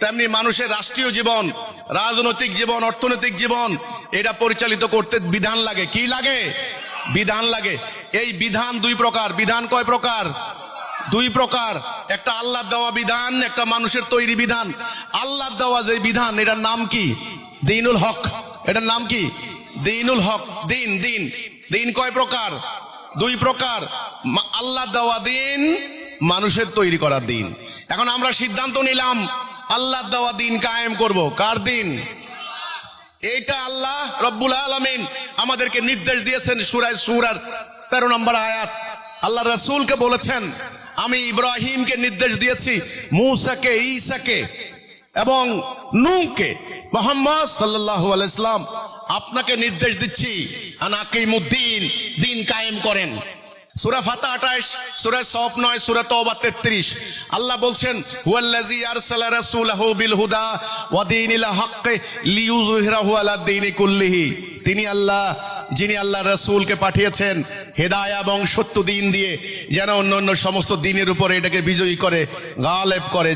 তেমনি মানুষের রাষ্ট্রীয় জীবন, রাজনৈতিক জীবন, অর্থনৈতিক জীবন এটা পরিচালিত করতে বিধান লাগে। কি লাগে? বিধান লাগে। এই বিধান দুই প্রকার। বিধান কয় প্রকার? দুই প্রকার। একটা আল্লাহর দেওয়া বিধান, একটা মানুষের তৈরি বিধান। আল্লাহর দেওয়া যে বিধান এটার নাম কি? দ্বীনুল হক। এটার নাম কি? দ্বীনুল হক। দিন দিন দিন কয় প্রকার? দুই প্রকার। আল্লাহর দেওয়া দিন, মানুষের তৈরি করা দিন। এখন আমরা সিদ্ধান্ত নিলাম আল্লাহর দেওয়া দিন কায়েম করব। কার দিন? এইটা আল্লাহ রব্বুল আলামিন আমাদেরকে নির্দেশ দিয়েছেন সূরা সূরার 13 নম্বর আয়াত। আল্লাহ রাসূলকে বলেছেন, আমি ইব্রাহিমকে নির্দেশ দিয়েছি, মূসাকে, ঈসাকে এবং নূহকে, মুহাম্মদ সাল্লাল্লাহু আলাইহি সাল্লাম আপনাকে নির্দেশ দিচ্ছি আনাকিমুদ্দিন, দিন কায়েম করেন। সূরা ফাতহ 28, সূরা সফ 9, সূরা তওবা 33। আল্লাহ বলছেন, হুয়াল্লাযী আরসালা রাসূলাহু বিল হুদা ওয়া দীনিল হক লিইয়ুযহিরাহু আলা দীনি কুল্লিহি। তিনি আল্লাহ, যিনি আল্লাহ রাসূলকে পাঠিয়েছেন হেদায়েত এবং সত্য দিন দিয়ে, যেন অন্যান্য সমস্ত দিনের উপরে এটাকে বিজয়ী করে, গালেব করে।